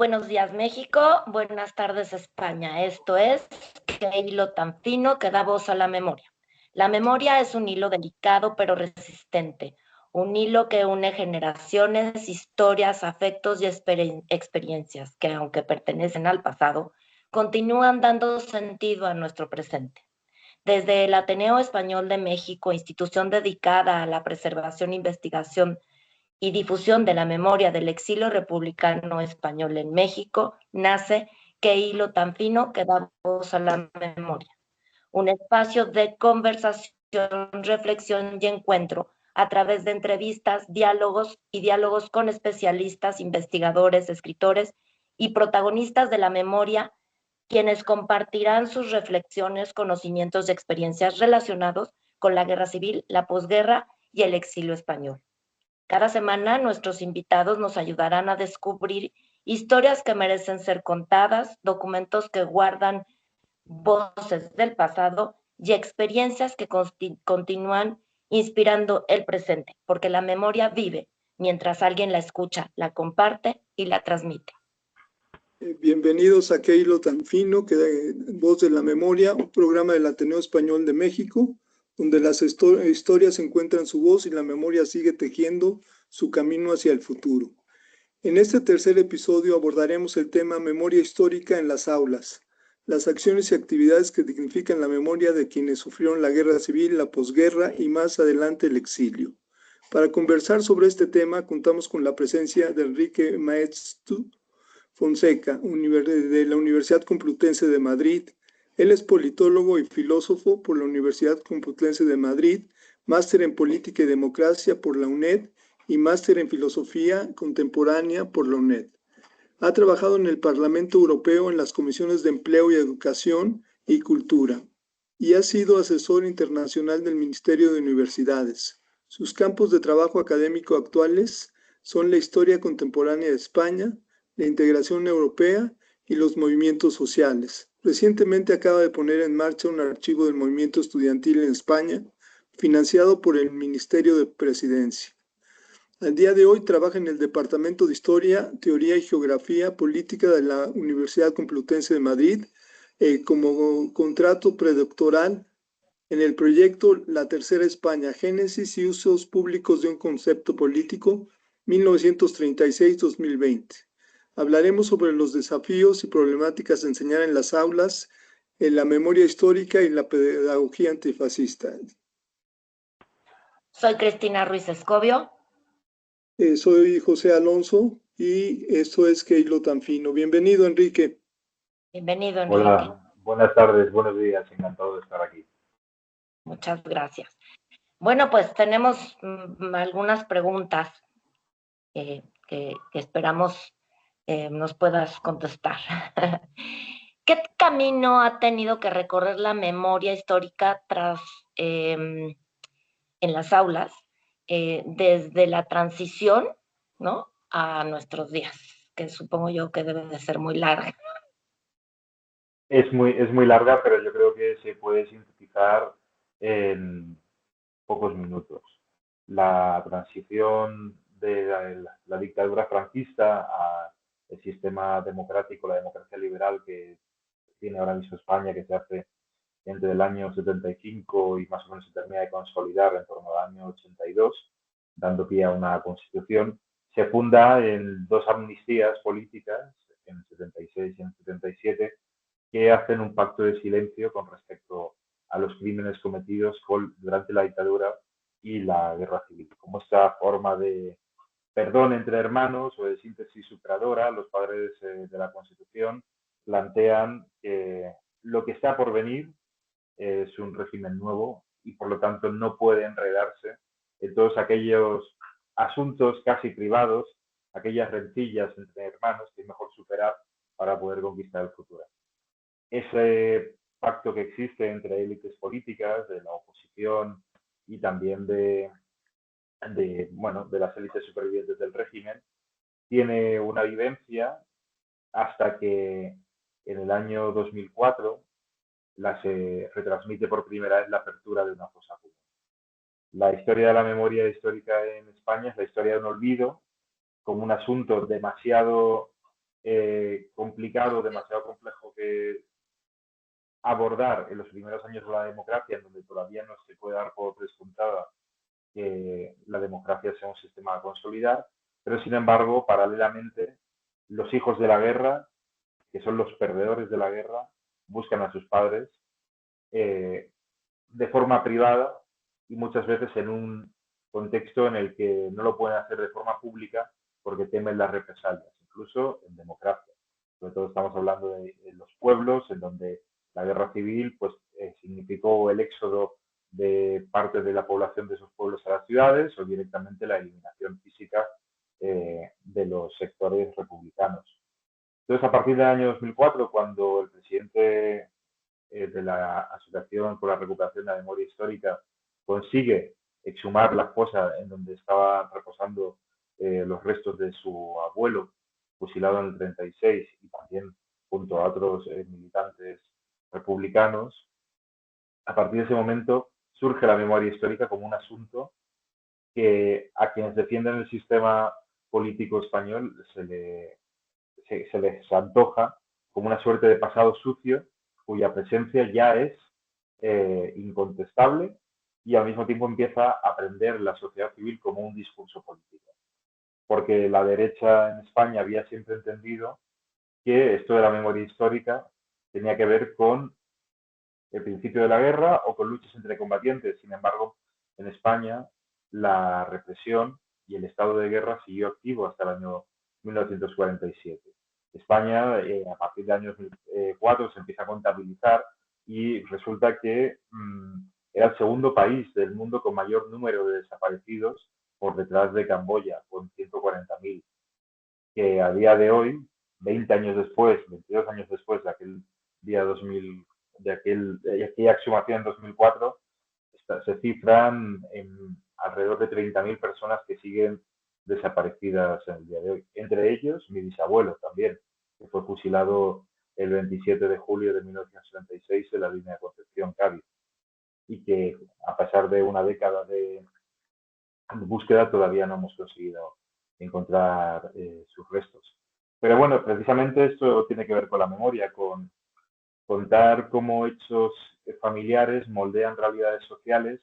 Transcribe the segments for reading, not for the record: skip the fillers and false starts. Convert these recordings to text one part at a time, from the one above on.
Buenos días, México. Buenas tardes, España. Esto es Qué hilo tan fino que da voz a la memoria. La memoria es un hilo delicado pero resistente, un hilo que une generaciones, historias, afectos y experiencias que, aunque pertenecen al pasado, continúan dando sentido a nuestro presente. Desde el Ateneo Español de México, institución dedicada a la preservación, investigación y difusión de la memoria del exilio republicano español en México, nace Qué hilo tan fino que da voz a la memoria, un espacio de conversación, reflexión y encuentro a través de entrevistas, diálogos con especialistas, investigadores, escritores y protagonistas de la memoria, quienes compartirán sus reflexiones, conocimientos y experiencias relacionados con la guerra civil, la posguerra y el exilio español. Cada semana nuestros invitados nos ayudarán a descubrir historias que merecen ser contadas, documentos que guardan voces del pasado y experiencias que continúan inspirando el presente, porque la memoria vive mientras alguien la escucha, la comparte y la transmite. Bienvenidos a Qué hilo tan fino que da voz de la memoria, un programa del Ateneo Español de México, donde las historias encuentran su voz y la memoria sigue tejiendo su camino hacia el futuro. En este tercer episodio abordaremos el tema memoria histórica en las aulas, las acciones y actividades que dignifican la memoria de quienes sufrieron la guerra civil, la posguerra y más adelante el exilio. Para conversar sobre este tema contamos con la presencia de Enrique Maeztu Fonseca, de la Universidad Complutense de Madrid. Él es politólogo y filósofo por la Universidad Complutense de Madrid, máster en Política y Democracia por la UNED y máster en Filosofía Contemporánea por la UNED. Ha trabajado en el Parlamento Europeo en las comisiones de Empleo y Educación y Cultura y ha sido asesor internacional del Ministerio de Universidades. Sus campos de trabajo académico actuales son la historia contemporánea de España, la integración europea y los movimientos sociales. Recientemente acaba de poner en marcha un archivo del movimiento estudiantil en España, financiado por el Ministerio de Presidencia. Al día de hoy trabaja en el Departamento de Historia, Teoría y Geografía Política de la Universidad Complutense de Madrid, como contrato predoctoral en el proyecto La Tercera España, Génesis y Usos Públicos de un Concepto Político, 1936-2020. Hablaremos sobre los desafíos y problemáticas de enseñar en las aulas, en la memoria histórica y la pedagogía antifascista. Soy Cristina Ruiz Escobio. Soy José Alonso y esto es Qué hilo tan fino. Bienvenido, Enrique. Bienvenido, Enrique. Hola, buenas tardes, buenos días, encantado de estar aquí. Muchas gracias. Bueno, pues tenemos algunas preguntas que esperamos nos puedas contestar. ¿Qué camino ha tenido que recorrer la memoria histórica en las aulas desde la transición, ¿no?, a nuestros días, que supongo yo que debe de ser muy larga? Es muy larga, pero yo creo que se puede sintetizar en pocos minutos. La transición de la dictadura franquista al sistema democrático, la democracia liberal que tiene ahora mismo España, que se hace entre el año 75 y más o menos se termina de consolidar en torno al año 82, dando pie a una constitución, se funda en dos amnistías políticas, en el 76 y en el 77, que hacen un pacto de silencio con respecto a los crímenes cometidos durante la dictadura y la guerra civil. Como esta forma de perdón entre hermanos o de síntesis superadora, los padres de la Constitución plantean que lo que está por venir es un régimen nuevo y por lo tanto no puede enredarse en todos aquellos asuntos casi privados, aquellas rencillas entre hermanos que es mejor superar para poder conquistar el futuro. Ese pacto que existe entre élites políticas, de la oposición y también de las élites supervivientes del régimen, tiene una vivencia hasta que en el año 2004 se retransmite por primera vez la apertura de una fosa común. La historia de la memoria histórica en España es la historia de un olvido como un asunto demasiado complicado, demasiado complejo que abordar en los primeros años de la democracia, en donde todavía no se puede dar por descontada que la democracia sea un sistema a consolidar, pero sin embargo, paralelamente, los hijos de la guerra, que son los perdedores de la guerra, buscan a sus padres de forma privada y muchas veces en un contexto en el que no lo pueden hacer de forma pública porque temen las represalias, incluso en democracia. Sobre todo estamos hablando de los pueblos, en donde la guerra civil pues, significó el éxodo de parte de la población de esos pueblos a las ciudades o directamente la eliminación física de los sectores republicanos. Entonces, a partir del año 2004, cuando el presidente de la Asociación por la Recuperación de la Memoria Histórica consigue exhumar la fosa en donde estaban reposando los restos de su abuelo, fusilado en el 36, y también junto a otros militantes republicanos. A partir de ese momento surge la memoria histórica como un asunto que a quienes defienden el sistema político español se les antoja como una suerte de pasado sucio cuya presencia ya es incontestable y al mismo tiempo empieza a aprender la sociedad civil como un discurso político. Porque la derecha en España había siempre entendido que esto de la memoria histórica tenía que ver con el principio de la guerra o con luchas entre combatientes. Sin embargo, en España la represión y el estado de guerra siguió activo hasta el año 1947. España, a partir del año 2004, se empieza a contabilizar y resulta que era el segundo país del mundo con mayor número de desaparecidos por detrás de Camboya, con 140.000, que a día de hoy, 20 años después, 22 años después de aquel día 2000, de aquella exhumación en 2004, se cifran en alrededor de 30.000 personas que siguen desaparecidas en el día de hoy. Entre ellos, mi bisabuelo también, que fue fusilado el 27 de julio de 1976 en la línea de Concepción, Cádiz, y que a pesar de una década de búsqueda todavía no hemos conseguido encontrar sus restos. Pero bueno, precisamente esto tiene que ver con la memoria, con contar cómo hechos familiares moldean realidades sociales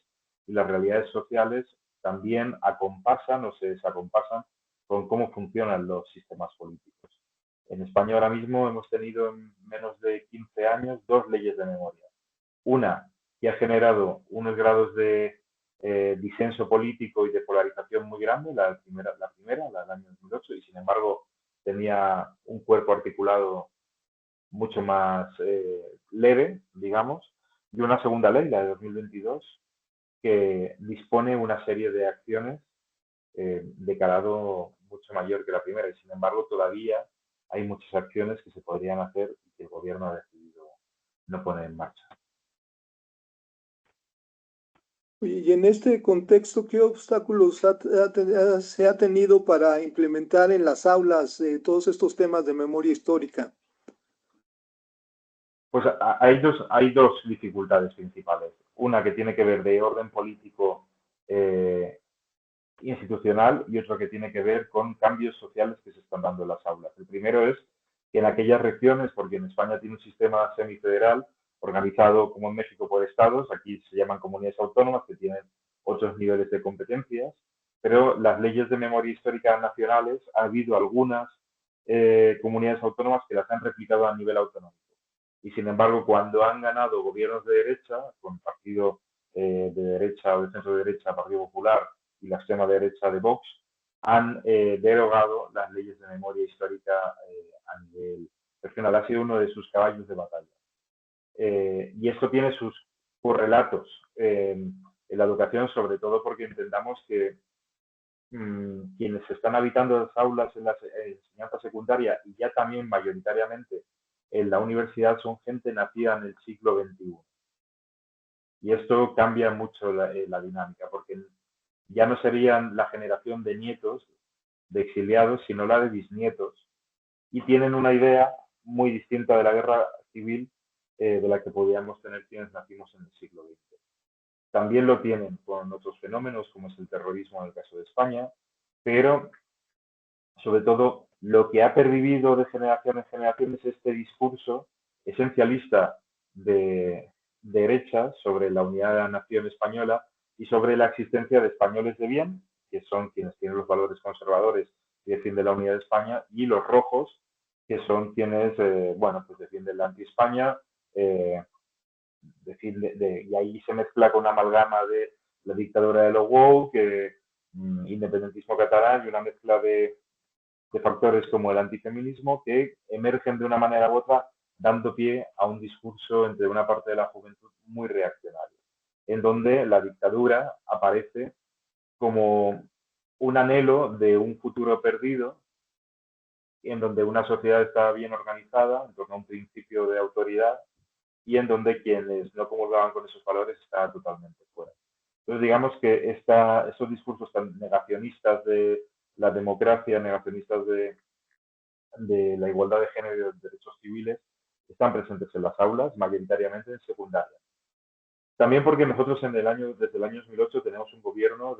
y las realidades sociales también acompasan o se desacompasan con cómo funcionan los sistemas políticos. En España ahora mismo hemos tenido en menos de 15 años 2 leyes de memoria. Una que ha generado unos grados de disenso político y de polarización muy grande, la primera, la del año 2008, y sin embargo tenía un cuerpo articulado mucho más leve, digamos, y una segunda ley, la de 2022, que dispone una serie de acciones de calado mucho mayor que la primera, y sin embargo todavía hay muchas acciones que se podrían hacer y que el gobierno ha decidido no poner en marcha. Y en este contexto, ¿qué obstáculos se ha tenido para implementar en las aulas todos estos temas de memoria histórica? Pues hay dos dificultades principales. Una que tiene que ver de orden político institucional y otra que tiene que ver con cambios sociales que se están dando en las aulas. El primero es que en aquellas regiones, porque en España tiene un sistema semifederal organizado como en México por estados, aquí se llaman comunidades autónomas que tienen otros niveles de competencias, pero las leyes de memoria histórica nacionales, ha habido algunas comunidades autónomas que las han replicado a nivel autonómico. Y sin embargo, cuando han ganado gobiernos de derecha, con partido de derecha o de centro derecha, Partido Popular, y la extrema derecha de Vox, han derogado las leyes de memoria histórica a nivel regional. Ha sido uno de sus caballos de batalla. Y esto tiene sus correlatos en la educación, sobre todo porque entendamos que quienes están habitando las aulas en la enseñanza secundaria y ya también mayoritariamente en la universidad son gente nacida en el siglo XXI. Y esto cambia mucho la dinámica, porque ya no serían la generación de nietos de exiliados, sino la de bisnietos. Y tienen una idea muy distinta de la guerra civil de la que podíamos tener quienes nacimos en el siglo XX. También lo tienen con otros fenómenos, como es el terrorismo en el caso de España, pero sobre todo lo que ha pervivido de generación en generación es este discurso esencialista de derecha sobre la unidad de la nación española y sobre la existencia de españoles de bien, que son quienes tienen los valores conservadores y defienden la unidad de España, y los rojos, que son quienes, bueno, pues defienden la anti-España, y ahí se mezcla con una amalgama de la dictadura de los woke, independentismo catalán y una mezcla de factores como el antifeminismo que emergen de una manera u otra, dando pie a un discurso entre una parte de la juventud muy reaccionario, en donde la dictadura aparece como un anhelo de un futuro perdido, en donde una sociedad está bien organizada en torno a un principio de autoridad y en donde quienes no comulgaban con esos valores estaban totalmente fuera. Entonces, digamos que esos discursos tan negacionistas de la democracia, negacionistas de la igualdad de género y de los derechos civiles, están presentes en las aulas, mayoritariamente en secundaria. También porque nosotros desde el año 2008 tenemos un gobierno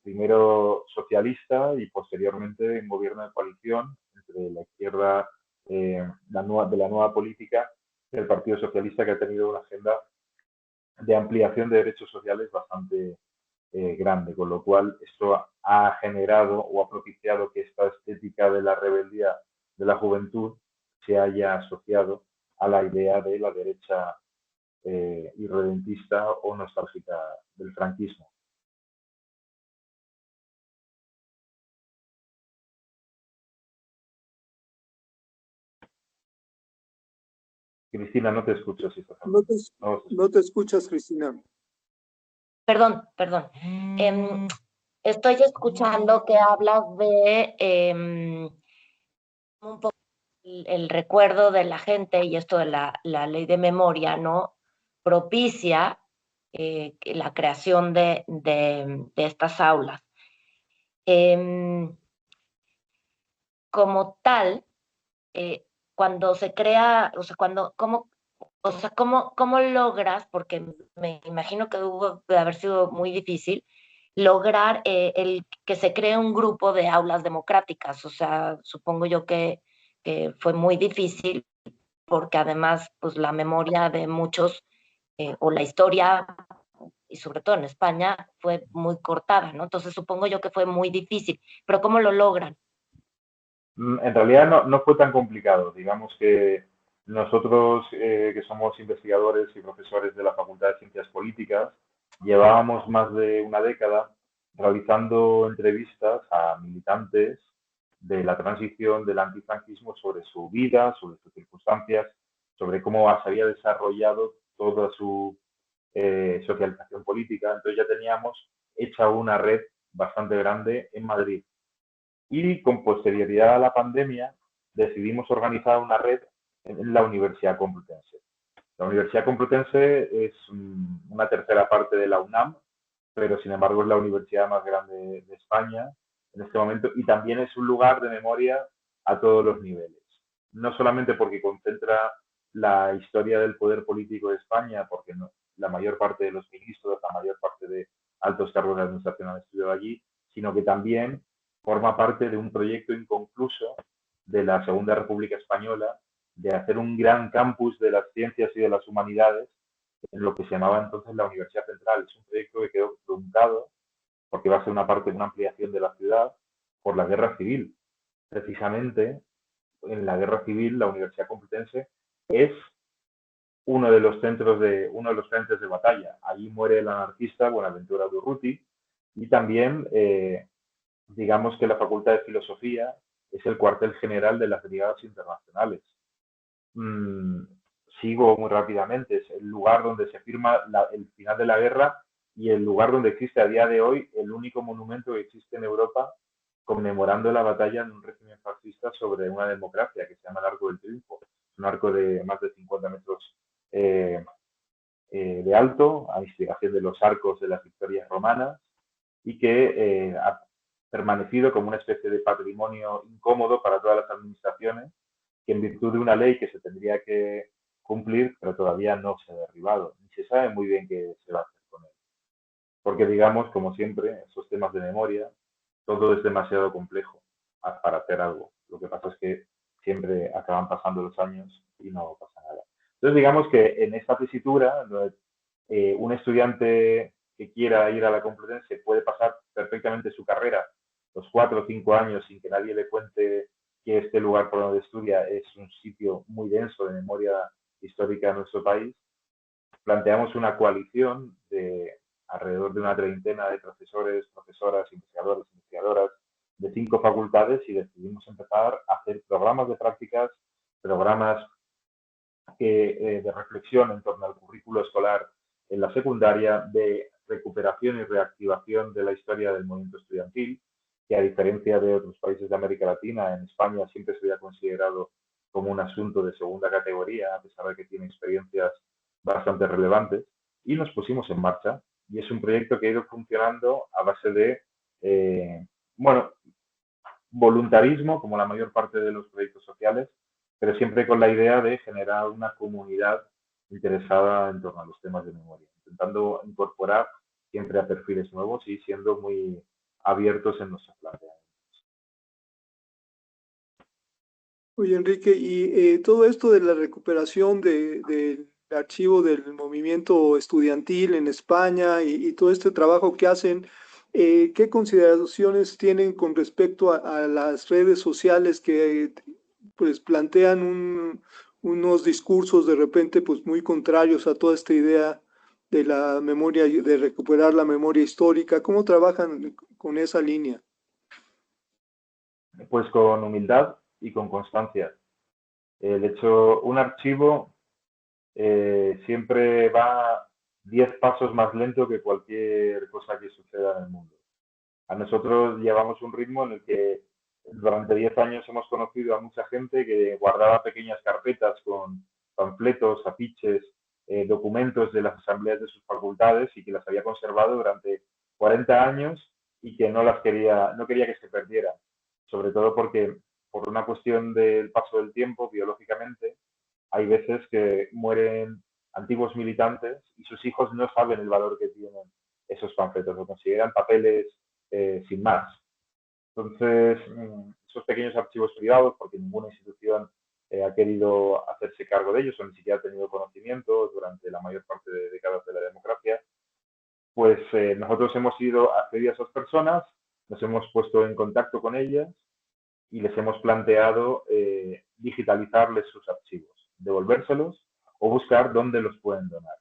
primero socialista y posteriormente un gobierno de coalición entre la izquierda de la nueva política del Partido Socialista, que ha tenido una agenda de ampliación de derechos sociales bastante grande, con lo cual esto ha generado o ha propiciado que esta estética de la rebeldía de la juventud se haya asociado a la idea de la derecha irredentista o nostálgica del franquismo. Cristina, no te escucho si estás hablando. No te escuchas, Cristina. Perdón. Estoy escuchando que hablas de un poco el recuerdo de la gente y esto de la ley de memoria, ¿no? Propicia la creación de estas aulas. Como tal, cuando se crea, o sea, ¿cómo logras? Porque me imagino que hubo de haber sido muy difícil lograr el que se cree un grupo de aulas democráticas. O sea, supongo yo que fue muy difícil porque además, pues la memoria de muchos o la historia, y sobre todo en España, fue muy cortada, ¿no? Entonces supongo yo que fue muy difícil, pero ¿cómo lo logran? En realidad no fue tan complicado. Digamos que nosotros, que somos investigadores y profesores de la Facultad de Ciencias Políticas, llevábamos más de una década realizando entrevistas a militantes de la transición del antifranquismo sobre su vida, sobre sus circunstancias, sobre cómo se había desarrollado toda su socialización política. Entonces ya teníamos hecha una red bastante grande en Madrid. Y con posterioridad a la pandemia decidimos organizar una red en la Universidad Complutense. La Universidad Complutense es una tercera parte de la UNAM, pero sin embargo es la universidad más grande de España en este momento y también es un lugar de memoria a todos los niveles. No solamente porque concentra la historia del poder político de España, porque la mayor parte de los ministros, la mayor parte de altos cargos de administración han estudiado allí, sino que también forma parte de un proyecto inconcluso de la Segunda República Española de hacer un gran campus de las ciencias y de las humanidades en lo que se llamaba entonces la Universidad Central. Es un proyecto que quedó truncado porque va a ser una parte de una ampliación de la ciudad por la guerra civil. Precisamente en la guerra civil la Universidad Complutense es uno de los frentes de batalla. Allí muere el anarquista Buenaventura Durruti y también digamos que la Facultad de Filosofía es el cuartel general de las brigadas internacionales. Sigo muy rápidamente, es el lugar donde se firma el final de la guerra y el lugar donde existe a día de hoy el único monumento que existe en Europa conmemorando la batalla de un régimen fascista sobre una democracia que se llama el Arco del Triunfo. Un arco de más de 50 metros de alto, a inspiración de los arcos de las victorias romanas, y que ha permanecido como una especie de patrimonio incómodo para todas las administraciones, que en virtud de una ley que se tendría que cumplir, pero todavía no se ha derribado, ni se sabe muy bien qué se va a hacer con él. Porque digamos, como siempre, esos temas de memoria, todo es demasiado complejo para hacer algo. Lo que pasa es que siempre acaban pasando los años y no pasa nada. Entonces, digamos que en esta tesitura, un estudiante que quiera ir a la Complutense puede pasar perfectamente su carrera, los 4 o 5 años, sin que nadie le cuente que este lugar por donde estudia es un sitio muy denso de memoria histórica de nuestro país. Planteamos una coalición de alrededor de una treintena de profesores, profesoras, investigadores, investigadoras de 5 facultades y decidimos empezar a hacer programas de prácticas, programas de reflexión en torno al currículo escolar en la secundaria, de recuperación y reactivación de la historia del movimiento estudiantil, que a diferencia de otros países de América Latina, en España siempre se había considerado como un asunto de segunda categoría, a pesar de que tiene experiencias bastante relevantes, y nos pusimos en marcha. Y es un proyecto que ha ido funcionando a base de, bueno, voluntarismo, como la mayor parte de los proyectos sociales, pero siempre con la idea de generar una comunidad interesada en torno a los temas de memoria, intentando incorporar siempre a perfiles nuevos y siendo muy abiertos en nuestros planteamientos. Oye, Enrique, y todo esto de la recuperación del archivo del movimiento estudiantil en España y todo este trabajo que hacen, ¿qué consideraciones tienen con respecto a las redes sociales que pues plantean unos discursos de repente pues muy contrarios a toda esta idea de la memoria, de recuperar la memoria histórica? ¿Cómo trabajan con esa línea? Pues con humildad y con constancia. De hecho, un archivo siempre va 10 pasos más lento que cualquier cosa que suceda en el mundo. A nosotros llevamos un ritmo en el que durante 10 años hemos conocido a mucha gente que guardaba pequeñas carpetas con panfletos, afiches, documentos de las asambleas de sus facultades y que las había conservado durante 40 años y que no quería que se perdieran. Sobre todo porque por una cuestión del paso del tiempo, biológicamente, hay veces que mueren antiguos militantes y sus hijos no saben el valor que tienen esos panfletos, lo consideran papeles sin más. Entonces, esos pequeños archivos privados, porque ninguna institución ha querido hacerse cargo de ellos o ni siquiera ha tenido conocimiento durante la mayor parte de décadas de la democracia, pues nosotros hemos ido a acceder a esas personas, nos hemos puesto en contacto con ellas y les hemos planteado digitalizarles sus archivos, devolvérselos o buscar dónde los pueden donar.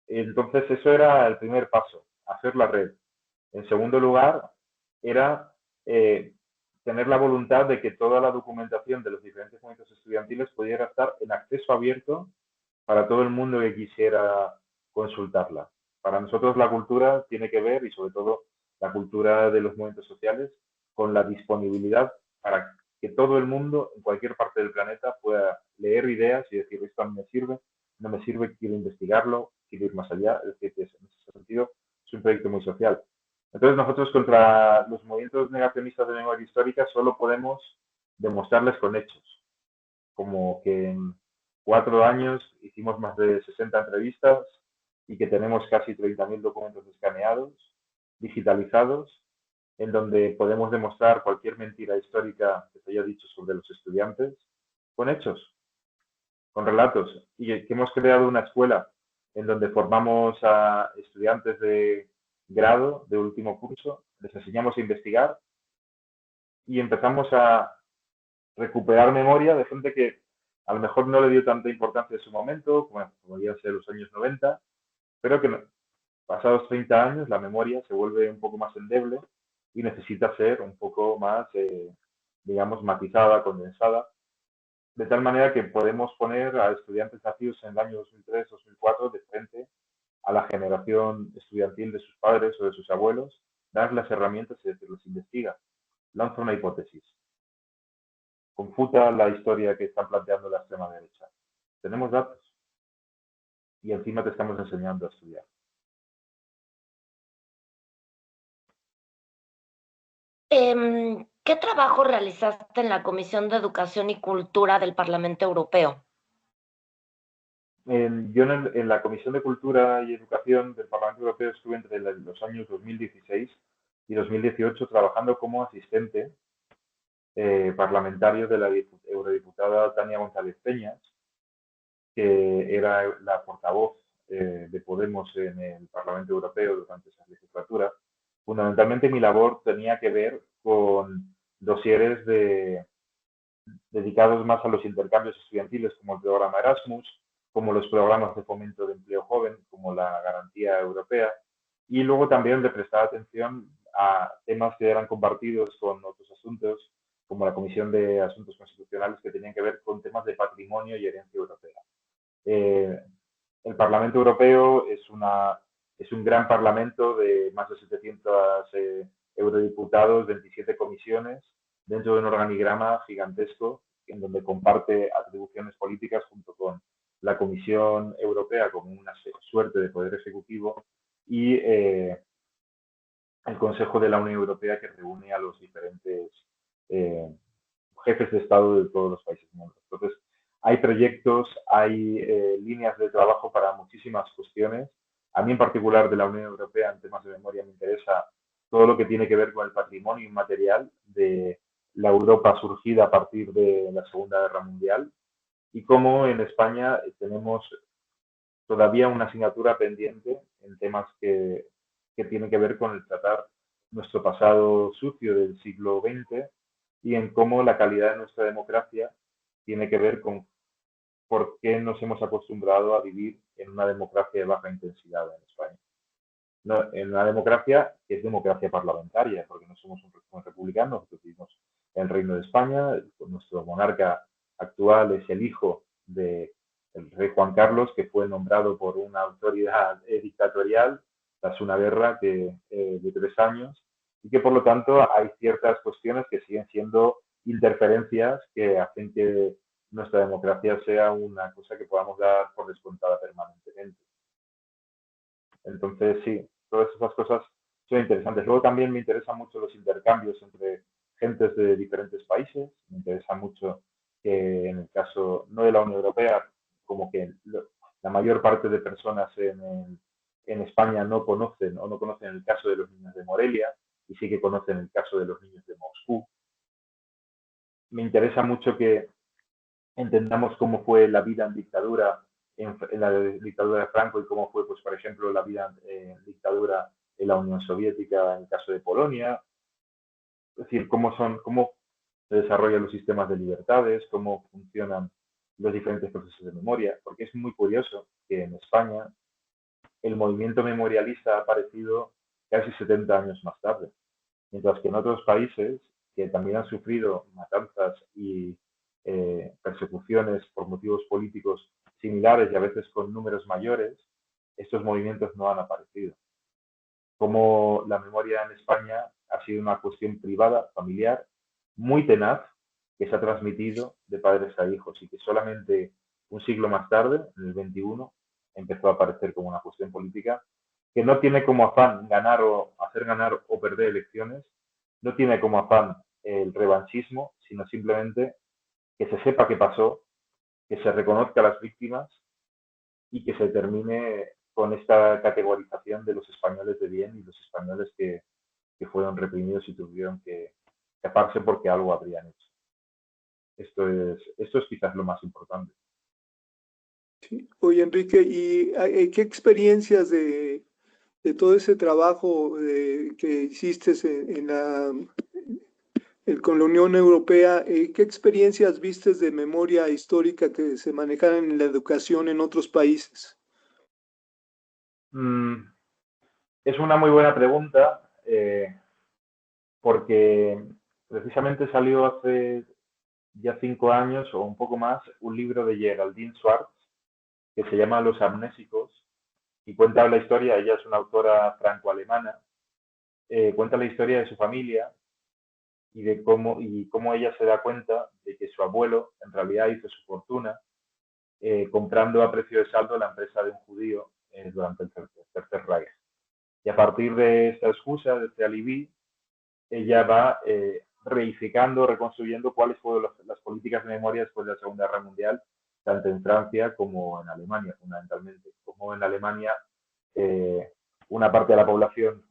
Entonces, eso era el primer paso, hacer la red. En segundo lugar, era tener la voluntad de que toda la documentación de los diferentes movimientos estudiantiles pudiera estar en acceso abierto para todo el mundo que quisiera consultarla. Para nosotros la cultura tiene que ver, y sobre todo la cultura de los movimientos sociales, con la disponibilidad para que todo el mundo en cualquier parte del planeta pueda leer ideas y decir, esto a mí me sirve, no me sirve, quiero investigarlo, quiero ir más allá. Es decir, en ese sentido es un proyecto muy social. Entonces nosotros contra los movimientos negacionistas de memoria histórica solo podemos demostrarles con hechos, como que en 4 años hicimos más de 60 entrevistas y que tenemos casi 30.000 documentos escaneados, digitalizados, en donde podemos demostrar cualquier mentira histórica que se haya dicho sobre los estudiantes con hechos, con relatos, y que hemos creado una escuela en donde formamos a estudiantes de grado, de último curso, les enseñamos a investigar y empezamos a recuperar memoria de gente que a lo mejor no le dio tanta importancia en su momento, como ya sea los años 90, pero que pasados 30 años la memoria se vuelve un poco más endeble y necesita ser un poco más, digamos, matizada, condensada, de tal manera que podemos poner a estudiantes nacidos en el año 2003-2004 de frente a la generación estudiantil de sus padres o de sus abuelos, dar las herramientas y decirles, investiga, lanza una hipótesis, confuta la historia que están planteando la extrema derecha. Tenemos datos y encima te estamos enseñando a estudiar. ¿Qué trabajo realizaste en la Comisión de Educación y Cultura del Parlamento Europeo? Yo en la Comisión de Cultura y Educación del Parlamento Europeo estuve entre los años 2016 y 2018 trabajando como asistente parlamentario de la eurodiputada Tania González Peñas, que era la portavoz de Podemos en el Parlamento Europeo durante esa legislatura. Fundamentalmente mi labor tenía que ver con dosieres dedicados más a los intercambios estudiantiles, como el programa Erasmus, como los programas de fomento de empleo joven, como la Garantía Europea, y luego también de prestar atención a temas que eran compartidos con otros asuntos, como la Comisión de Asuntos Constitucionales, que tenían que ver con temas de patrimonio y herencia europea. El Parlamento Europeo es un gran parlamento de más de 700 eurodiputados, 27 comisiones, dentro de un organigrama gigantesco en donde comparte atribuciones políticas junto con la Comisión Europea como una suerte de poder ejecutivo y el Consejo de la Unión Europea, que reúne a los diferentes jefes de Estado de todos los países miembros. Entonces, hay proyectos, hay líneas de trabajo para muchísimas cuestiones. A mí en particular de la Unión Europea en temas de memoria me interesa todo lo que tiene que ver con el patrimonio inmaterial de la Europa surgida a partir de la Segunda Guerra Mundial y cómo en España tenemos todavía una asignatura pendiente en temas que tienen que ver con el tratar nuestro pasado sucio del siglo XX y en cómo la calidad de nuestra democracia tiene que ver con por qué nos hemos acostumbrado a vivir en una democracia de baja intensidad en España. No, en una democracia que es democracia parlamentaria, porque no somos un republicano, nosotros vivimos en el Reino de España, nuestro monarca actual es el hijo del rey Juan Carlos, que fue nombrado por una autoridad dictatorial tras una guerra de 3 años, y que por lo tanto hay ciertas cuestiones que siguen siendo interferencias que hacen que nuestra democracia sea una cosa que podamos dar por descontada permanentemente. Entonces, sí, todas esas cosas son interesantes. Luego también me interesan mucho los intercambios entre gentes de diferentes países. Me interesa mucho que en el caso, no de la Unión Europea, como que la mayor parte de personas en España no conocen o no conocen el caso de los niños de Morelia y sí que conocen el caso de los niños de Moscú. Me interesa mucho que entendamos cómo fue la vida en dictadura, en la dictadura de Franco y cómo fue, pues, por ejemplo, la vida en dictadura en la Unión Soviética en el caso de Polonia. Es decir, cómo se desarrollan los sistemas de libertades, cómo funcionan los diferentes procesos de memoria, porque es muy curioso que en España el movimiento memorialista ha aparecido casi 70 años más tarde, mientras que en otros países que también han sufrido matanzas y persecuciones por motivos políticos similares y a veces con números mayores, estos movimientos no han aparecido. Como la memoria en España ha sido una cuestión privada, familiar, muy tenaz, que se ha transmitido de padres a hijos y que solamente un siglo más tarde, en el 21, empezó a aparecer como una cuestión política que no tiene como afán ganar o hacer ganar o perder elecciones, no tiene como afán el revanchismo, sino simplemente que se sepa qué pasó, que se reconozca a las víctimas y que se termine con esta categorización de los españoles de bien y los españoles que fueron reprimidos y tuvieron que escaparse porque algo habrían hecho. Esto es quizás lo más importante. Sí. Oye, Enrique, ¿y qué experiencias de todo ese trabajo que hiciste con la Unión Europea, qué experiencias vistes de memoria histórica que se manejaran en la educación en otros países? Es una muy buena pregunta, porque precisamente salió hace ya 5 años o un poco más un libro de Geraldine Schwartz que se llama Los amnésicos y cuenta la historia, ella es una autora franco-alemana, cuenta la historia de su familia y de cómo ella se da cuenta de que su abuelo en realidad hizo su fortuna comprando a precio de saldo la empresa de un judío durante el Tercer Reich. Y a partir de esta excusa, de este alibi, ella va reificando, reconstruyendo cuáles fueron las políticas de memoria después de la Segunda Guerra Mundial, tanto en Francia como en Alemania, fundamentalmente. Como en Alemania una parte de la población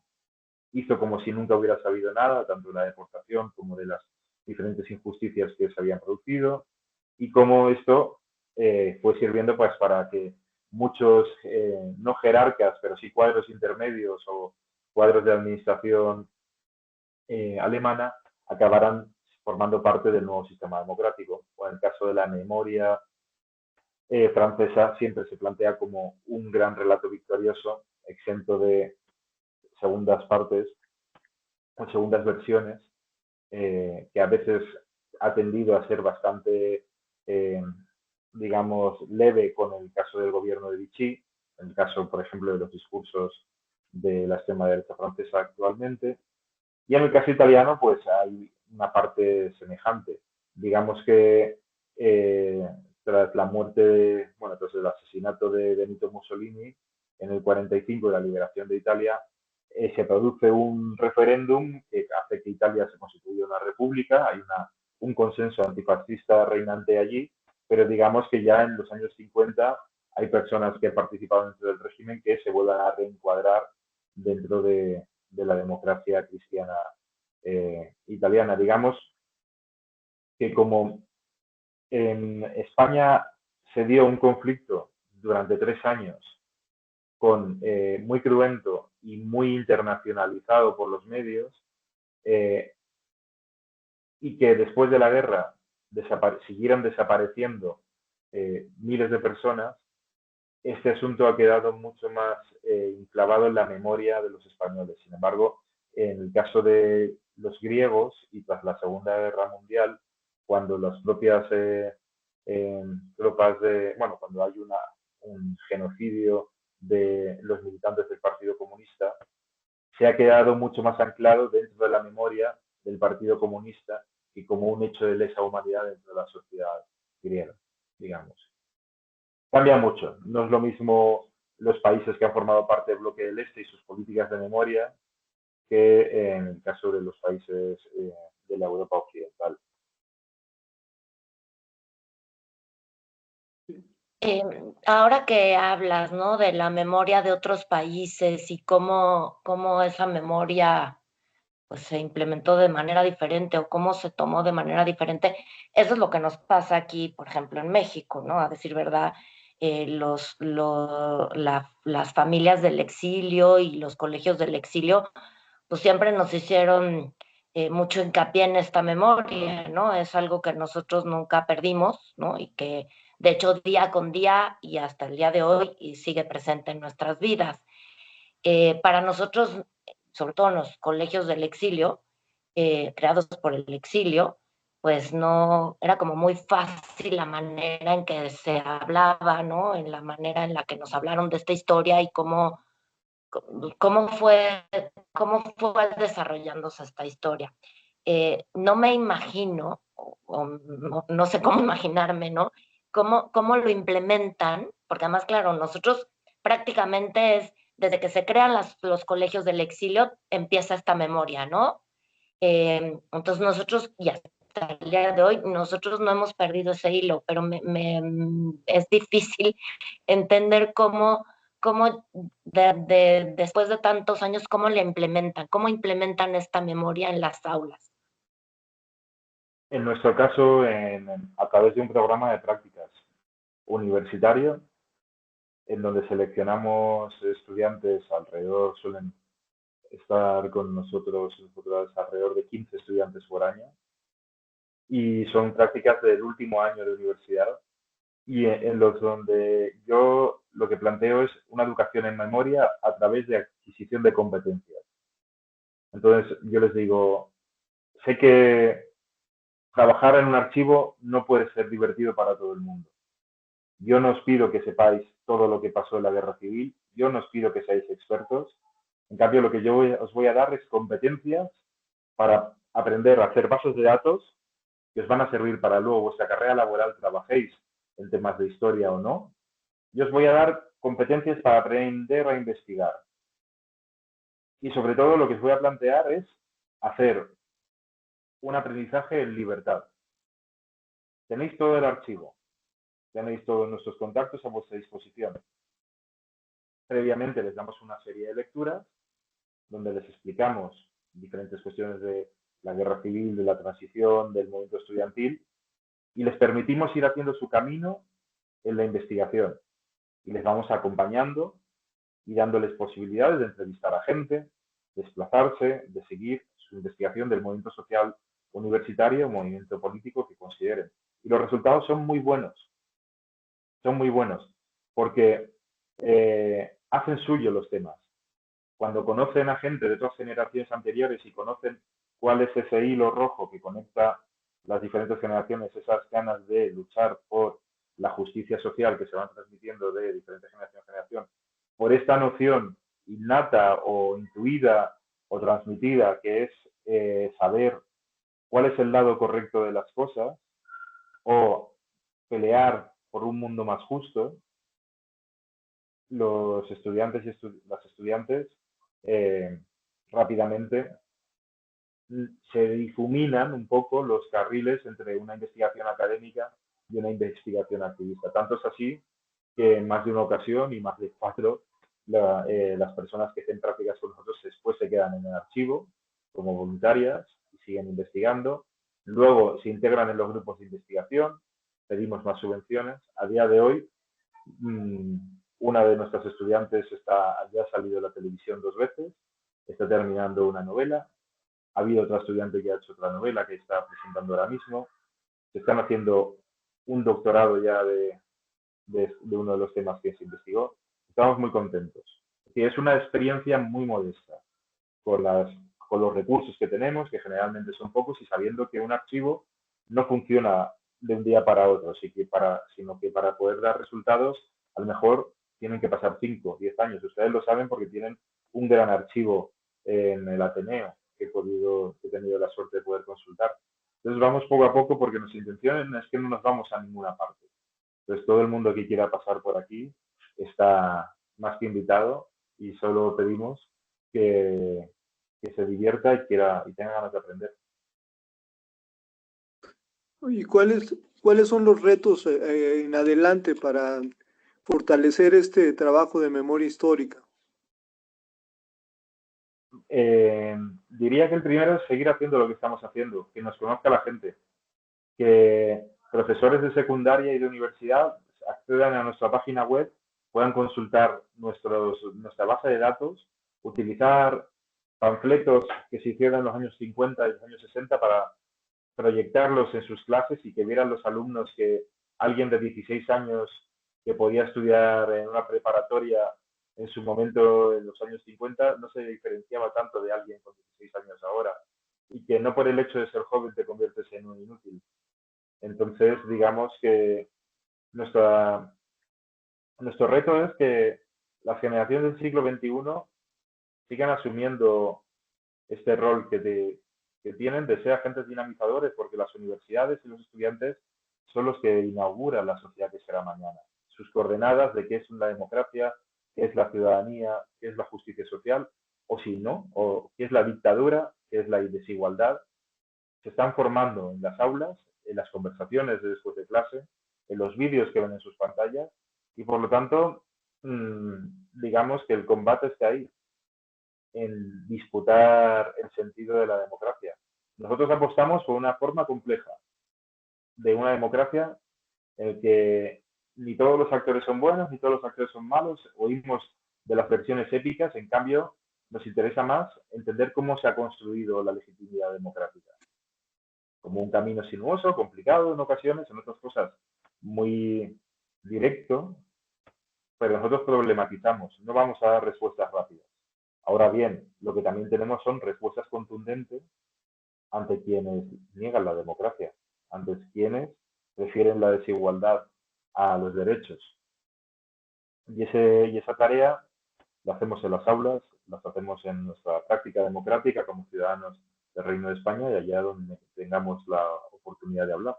hizo como si nunca hubiera sabido nada, tanto de la deportación como de las diferentes injusticias que se habían producido y cómo esto fue sirviendo pues para que muchos, no jerarcas, pero sí cuadros intermedios o cuadros de administración alemana acabaran formando parte del nuevo sistema democrático. O en el caso de la memoria francesa, siempre se plantea como un gran relato victorioso, exento de segundas partes o segundas versiones, que a veces ha tendido a ser bastante, digamos, leve con el caso del gobierno de Vichy, en el caso, por ejemplo, de los discursos de la extrema derecha francesa actualmente. Y en el caso italiano, pues hay una parte semejante. Digamos que tras la muerte, bueno, tras el asesinato de Benito Mussolini en el 45 de la liberación de Italia, se produce un referéndum que hace que Italia se constituya una república, hay un consenso antifascista reinante allí, pero digamos que ya en los años 50 hay personas que han participado dentro del régimen que se vuelvan a reencuadrar dentro de la democracia cristiana italiana. Digamos que como en España se dio un conflicto durante 3 años muy cruento y muy internacionalizado por los medios, y que después de la guerra siguieron desapareciendo miles de personas, este asunto ha quedado mucho más enclavado en la memoria de los españoles. Sin embargo, en el caso de los griegos y tras la Segunda Guerra Mundial, cuando las propias tropas cuando hay un genocidio de los militantes del Partido Comunista, se ha quedado mucho más anclado dentro de la memoria del Partido Comunista y como un hecho de lesa humanidad dentro de la sociedad griega, digamos. Cambia mucho. No es lo mismo los países que han formado parte del bloque del Este y sus políticas de memoria que en el caso de los países de la Europa occidental. Ahora que hablas, ¿no? De la memoria de otros países y cómo esa memoria pues, se implementó de manera diferente o cómo se tomó de manera diferente, eso es lo que nos pasa aquí, por ejemplo, en México, ¿no? A decir verdad, las familias del exilio y los colegios del exilio, pues siempre nos hicieron mucho hincapié en esta memoria, ¿no? Es algo que nosotros nunca perdimos, ¿no? Y que de hecho día con día y hasta el día de hoy y sigue presente en nuestras vidas. Para nosotros, sobre todo en los colegios del exilio, creados por el exilio, pues no, era como muy fácil la manera en que se hablaba, ¿no? En la manera en la que nos hablaron de esta historia y cómo fue, cómo fue desarrollándose esta historia. No me imagino, o no sé cómo imaginarme, ¿no? Cómo lo implementan, porque además, claro, nosotros prácticamente es, desde que se crean los colegios del exilio, empieza esta memoria, ¿no? Entonces nosotros, y hasta el día de hoy, nosotros no hemos perdido ese hilo, pero es difícil entender cómo después de tantos años, cómo implementan esta memoria en las aulas. En nuestro caso, a través de un programa de prácticas universitario, en donde seleccionamos estudiantes suelen estar con nosotros alrededor de 15 estudiantes por año, y son prácticas del último año de universidad, y en los donde yo lo que planteo es una educación en memoria a través de adquisición de competencias. Entonces yo les digo, sé que trabajar en un archivo no puede ser divertido para todo el mundo. Yo no os pido que sepáis todo lo que pasó en la guerra civil, yo no os pido que seáis expertos. En cambio, lo que yo os voy a dar es competencias para aprender a hacer bases de datos que os van a servir para luego vuestra carrera laboral, trabajéis en temas de historia o no. Yo os voy a dar competencias para aprender a investigar. Y sobre todo lo que os voy a plantear es hacer un aprendizaje en libertad. Tenéis todo el archivo, tenéis todos nuestros contactos a vuestra disposición. Previamente les damos una serie de lecturas donde les explicamos diferentes cuestiones de la guerra civil, de la transición, del movimiento estudiantil, y les permitimos ir haciendo su camino en la investigación. Y les vamos acompañando y dándoles posibilidades de entrevistar a gente, desplazarse, de seguir su investigación del movimiento social universitario o movimiento político que consideren. Y los resultados son muy buenos, porque hacen suyo los temas. Cuando conocen a gente de otras generaciones anteriores y conocen cuál es ese hilo rojo que conecta las diferentes generaciones, esas ganas de luchar por la justicia social que se van transmitiendo de diferente generación a generación, por esta noción innata o intuida o transmitida que es saber cuál es el lado correcto de las cosas o pelear por un mundo más justo, los estudiantes y las estudiantes rápidamente se difuminan un poco los carriles entre una investigación académica y una investigación activista. Tanto es así que en más de una ocasión y más de 4, las personas que hacen prácticas con nosotros después se quedan en el archivo como voluntarias y siguen investigando. Luego se integran en los grupos de investigación, pedimos más subvenciones. A día de hoy, una de nuestras estudiantes ya ha salido a la televisión 2 veces, está terminando una novela. Ha habido otra estudiante que ha hecho otra novela que está presentando ahora mismo. Se están haciendo un doctorado ya de uno de los temas que se investigó. Estamos muy contentos. Es una experiencia muy modesta con los recursos que tenemos, que generalmente son pocos, y sabiendo que un archivo no funciona de un día para otro, sino que para poder dar resultados, a lo mejor tienen que pasar 5, 10 años. Ustedes lo saben porque tienen un gran archivo en el Ateneo que he tenido la suerte de poder consultar. Entonces vamos poco a poco porque nuestra intención es que no nos vamos a ninguna parte. Entonces todo el mundo que quiera pasar por aquí está más que invitado y solo pedimos que se divierta y tenga ganas de aprender. ¿Y cuáles son los retos en adelante para fortalecer este trabajo de memoria histórica? Diría que el primero es seguir haciendo lo que estamos haciendo, que nos conozca la gente, que profesores de secundaria y de universidad accedan a nuestra página web, puedan consultar nuestra base de datos, utilizar panfletos que se hicieron en los años 50 y los años 60 para proyectarlos en sus clases y que vieran los alumnos que alguien de 16 años que podía estudiar en una preparatoria en su momento en los años 50 no se diferenciaba tanto de alguien con 16 años ahora, y que no por el hecho de ser joven te conviertes en un inútil. Entonces, digamos que nuestro reto es que las generaciones del siglo XXI sigan asumiendo este rol que tienen de ser agentes dinamizadores, porque las universidades y los estudiantes son los que inauguran la sociedad que será mañana. Sus coordenadas de qué es la democracia, qué es la ciudadanía, qué es la justicia social, o si no, o qué es la dictadura, qué es la desigualdad, se están formando en las aulas, en las conversaciones de después de clase, en los vídeos que ven en sus pantallas, y por lo tanto, digamos que el combate está ahí, en disputar el sentido de la democracia. Nosotros apostamos por una forma compleja de una democracia en la que ni todos los actores son buenos, ni todos los actores son malos. Oímos de las versiones épicas, en cambio, nos interesa más entender cómo se ha construido la legitimidad democrática. Como un camino sinuoso, complicado en ocasiones, en otras cosas muy directo, pero nosotros problematizamos, no vamos a dar respuestas rápidas. Ahora bien, lo que también tenemos son respuestas contundentes ante quienes niegan la democracia, ante quienes prefieren la desigualdad a los derechos. Y esa tarea la hacemos en las aulas, la hacemos en nuestra práctica democrática como ciudadanos del Reino de España y allá donde tengamos la oportunidad de hablar.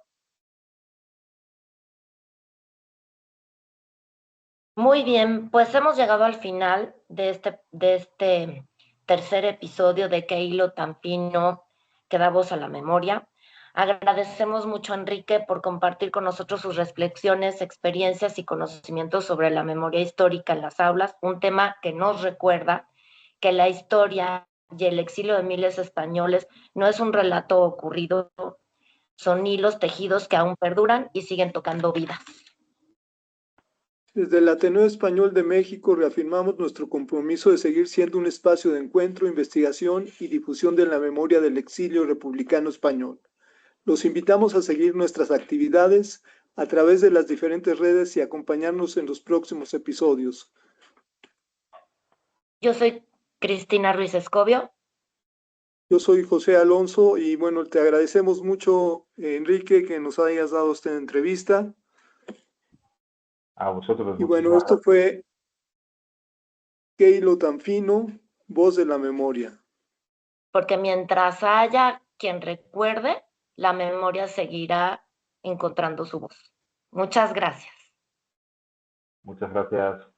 Muy bien, pues hemos llegado al final de este tercer episodio de Qué hilo tan fino que da voz a la memoria. Agradecemos mucho a Enrique por compartir con nosotros sus reflexiones, experiencias y conocimientos sobre la memoria histórica en las aulas, un tema que nos recuerda que la historia y el exilio de miles de españoles no es un relato ocurrido, son hilos tejidos que aún perduran y siguen tocando vidas. Desde el Ateneo Español de México reafirmamos nuestro compromiso de seguir siendo un espacio de encuentro, investigación y difusión de la memoria del exilio republicano español. Los invitamos a seguir nuestras actividades a través de las diferentes redes y acompañarnos en los próximos episodios. Yo soy Cristina Ruiz Escobio. Yo soy José Alonso y bueno, te agradecemos mucho, Enrique, que nos hayas dado esta entrevista. A vosotros. Y bueno, esto fue Qué hilo tan fino, voz de la memoria. Porque mientras haya quien recuerde, la memoria seguirá encontrando su voz. Muchas gracias. Muchas gracias.